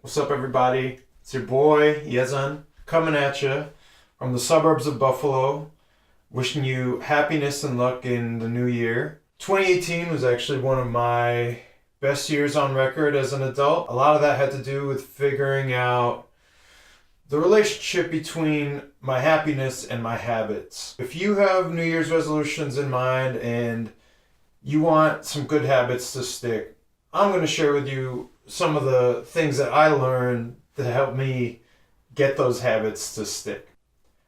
What's up, everybody? It's your boy, Yazan, coming at you from the suburbs of Buffalo, wishing you happiness and luck in the new year. 2018 was actually one of my best years on record as an adult. A lot of that had to do with figuring out the relationship between my happiness and my habits. If you have New Year's resolutions in mind and you want some good habits to stick, I'm going to share with you some of the things that I learned to help me get those habits to stick.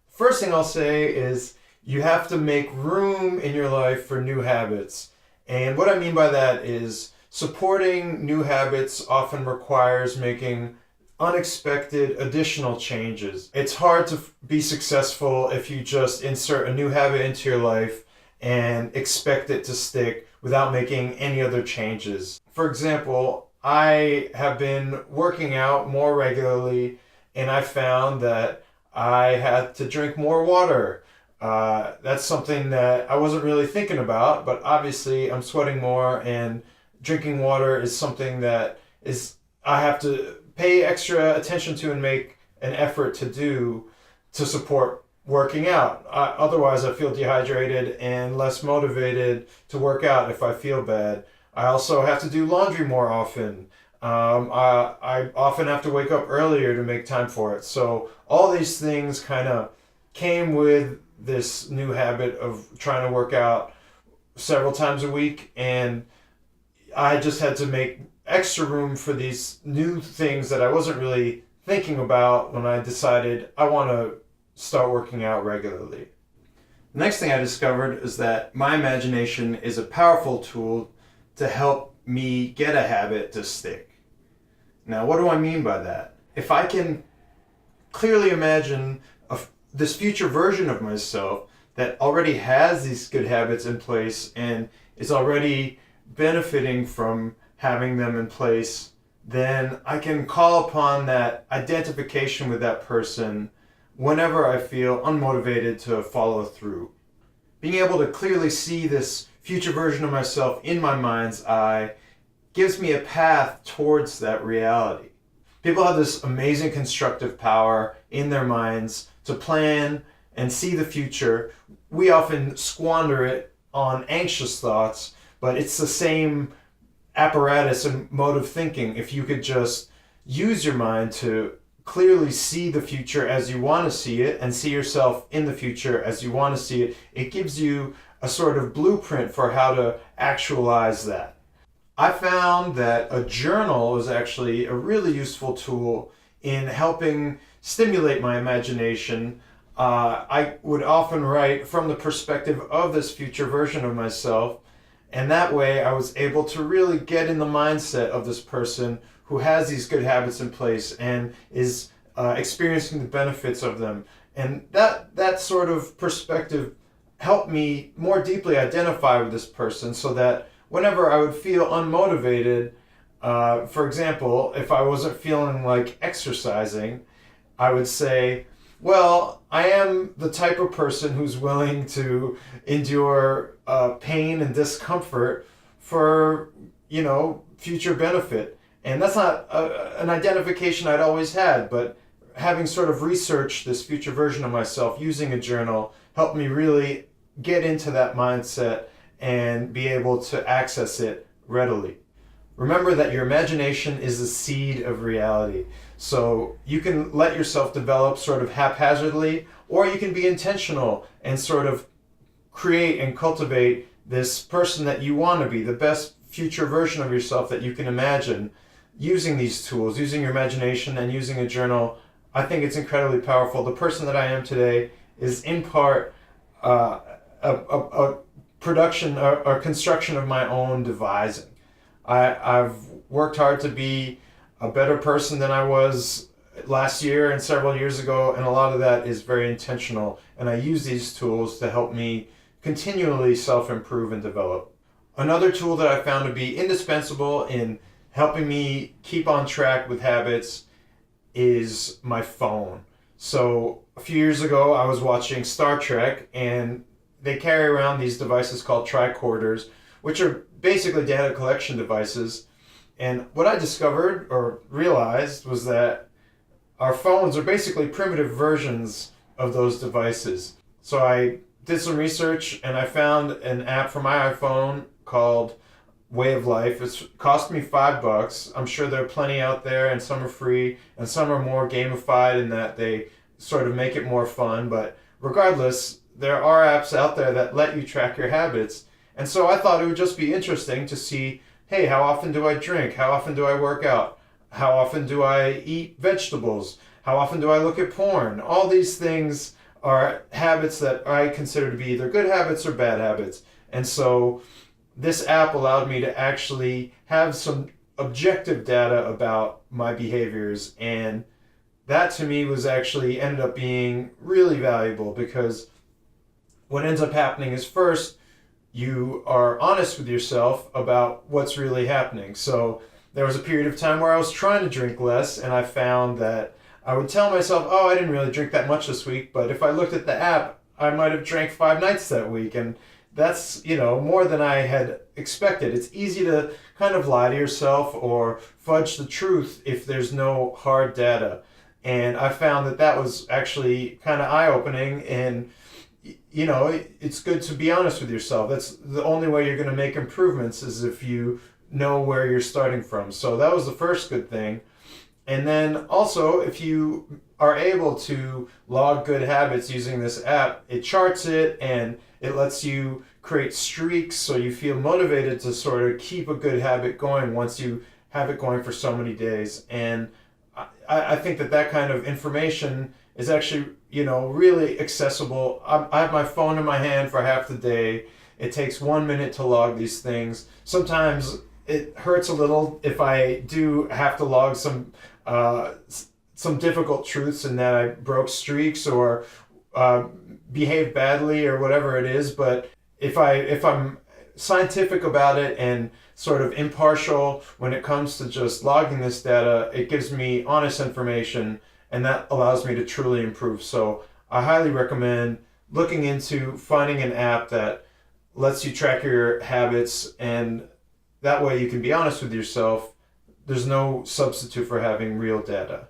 First thing I'll say is you have to make room in your life for new habits. And what I mean by that is supporting new habits often requires making unexpected additional changes. It's hard to be successful if you just insert a new habit into your life and expect it to stick without making any other changes. For example, I have been working out more regularly, and I found that I had to drink more water. That's something that I wasn't really thinking about, but obviously I'm sweating more, and drinking water is something that I have to pay extra attention to and make an effort to do to support working out. Otherwise, I feel dehydrated and less motivated to work out if I feel bad. I also have to do laundry more often. I often have to wake up earlier to make time for it. So all these things kind of came with this new habit of trying to work out several times a week, and I just had to make extra room for these new things that I wasn't really thinking about when I decided I want to start working out regularly. The next thing I discovered is that my imagination is a powerful tool to help me get a habit to stick. Now, what do I mean by that? If I can clearly imagine this future version of myself that already has these good habits in place and is already benefiting from having them in place, then I can call upon that identification with that person whenever I feel unmotivated to follow through. Being able to clearly see this future version of myself in my mind's eye gives me a path towards that reality. People have this amazing constructive power in their minds to plan and see the future. We often squander it on anxious thoughts, but it's the same apparatus and mode of thinking. If you could just use your mind to clearly see the future as you want to see it and see yourself in the future as you want to see it, it gives you a sort of blueprint for how to actualize that. I found that a journal is actually a really useful tool in helping stimulate my imagination. I would often write from the perspective of this future version of myself, and that way I was able to really get in the mindset of this person who has these good habits in place and is experiencing the benefits of them. And that sort of perspective helped me more deeply identify with this person, so that whenever I would feel unmotivated, for example, if I wasn't feeling like exercising, I would say, well, I am the type of person who's willing to endure pain and discomfort for, future benefit. And that's not an identification I'd always had, but having sort of researched this future version of myself using a journal helped me really get into that mindset and be able to access it readily. Remember that your imagination is the seed of reality. So you can let yourself develop sort of haphazardly, or you can be intentional and sort of create and cultivate this person that you want to be, the best future version of yourself that you can imagine using these tools, using your imagination and using a journal. I think it's incredibly powerful. The person that I am today is in part a production or construction of my own devising. I've worked hard to be a better person than I was last year and several years ago, and a lot of that is very intentional, and I use these tools to help me continually self-improve and develop. Another tool that I found to be indispensable in helping me keep on track with habits is my phone. So a few years ago I was watching Star Trek, and they carry around these devices called tricorders, which are basically data collection devices. And what I discovered or realized was that our phones are basically primitive versions of those devices. So I did some research and I found an app for my iPhone called Way of Life. It's cost me $5. I'm sure there are plenty out there, and some are free, and some are more gamified in that they sort of make it more fun. But regardless, there are apps out there that let you track your habits. And so I thought it would just be interesting to see, hey, how often do I drink? How often do I work out? How often do I eat vegetables? How often do I look at porn? All these things are habits that I consider to be either good habits or bad habits. And so this app allowed me to actually have some objective data about my behaviors, and that to me was actually ended up being really valuable, because what ends up happening is, first, you are honest with yourself about what's really happening. So there was a period of time where I was trying to drink less, and I found that I would tell myself, oh, I didn't really drink that much this week, but if I looked at the app, I might have drank 5 nights that week, and that's, more than I had expected. It's easy to kind of lie to yourself or fudge the truth if there's no hard data. And I found that that was actually kind of eye-opening, and it's good to be honest with yourself. That's the only way you're going to make improvements, is if you know where you're starting from. So that was the first good thing. And then also, if you are able to log good habits using this app, it charts it and it lets you create streaks, so you feel motivated to sort of keep a good habit going once you have it going for so many days. And I think that kind of information is actually, really accessible. I have my phone in my hand for half the day. It takes 1 minute to log these things. Sometimes it hurts a little if I do have to log some difficult truths, in that I broke streaks or behaved badly or whatever it is. But if I'm scientific about it and sort of impartial when it comes to just logging this data, it gives me honest information, and that allows me to truly improve. So I highly recommend looking into finding an app that lets you track your habits, and that way you can be honest with yourself. There's no substitute for having real data.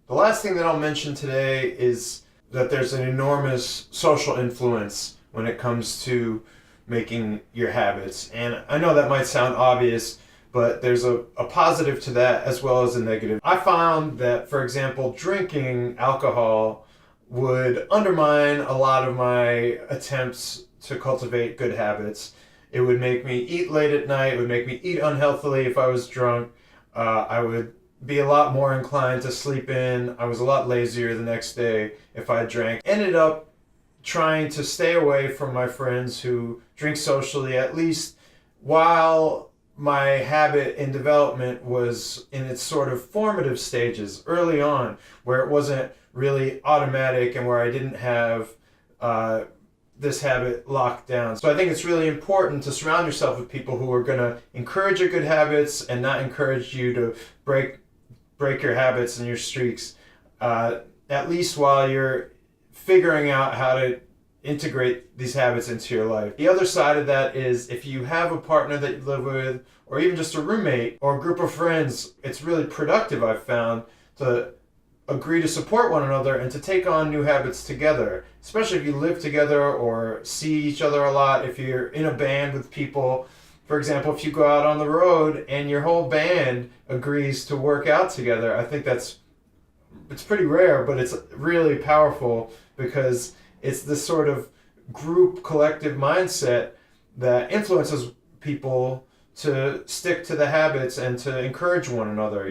The last thing that I'll mention today is that there's an enormous social influence when it comes to making your habits. And I know that might sound obvious, but there's a positive to that as well as a negative. I found that, for example, drinking alcohol would undermine a lot of my attempts to cultivate good habits. It would make me eat late at night. It would make me eat unhealthily if I was drunk. I would be a lot more inclined to sleep in. I was a lot lazier the next day if I drank. Ended up trying to stay away from my friends who drink socially, at least while my habit in development was in its sort of formative stages early on, where it wasn't really automatic and where I didn't have this habit locked down. So I think it's really important to surround yourself with people who are going to encourage your good habits and not encourage you to break your habits and your streaks, at least while you're figuring out how to integrate these habits into your life. The other side of that is, if you have a partner that you live with, or even just a roommate or a group of friends, it's really productive, I've found, to agree to support one another and to take on new habits together, especially if you live together or see each other a lot. If you're in a band with people, for example, if you go out on the road and your whole band agrees to work out together, I think it's pretty rare, but it's really powerful, because it's this sort of group collective mindset that influences people to stick to the habits and to encourage one another.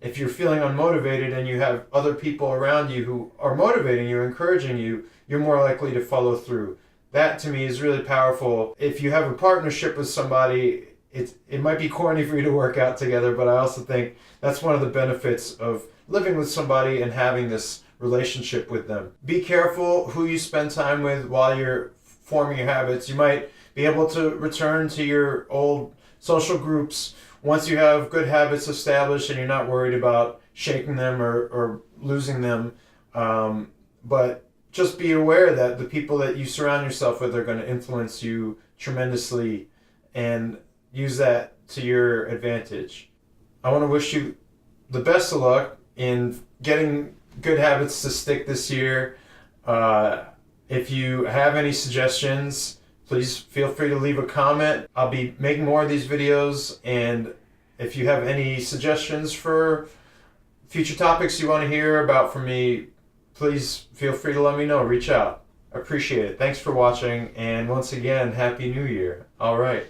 If you're feeling unmotivated and you have other people around you who are motivating you, encouraging you, you're more likely to follow through. That to me is really powerful. If you have a partnership with somebody, it might be corny for you to work out together, but I also think that's one of the benefits of living with somebody and having this relationship with them. Be careful who you spend time with while you're forming your habits. You might be able to return to your old social groups once you have good habits established and you're not worried about shaking them or losing them. But just be aware that the people that you surround yourself with are going to influence you tremendously, and use that to your advantage. I want to wish you the best of luck in getting good habits to stick this year. If you have any suggestions, please feel free to leave a comment. I'll be making more of these videos, and if you have any suggestions for future topics you want to hear about from me, please feel free to let me know. Reach out. I appreciate it. Thanks for watching, and once again, Happy New Year. All right.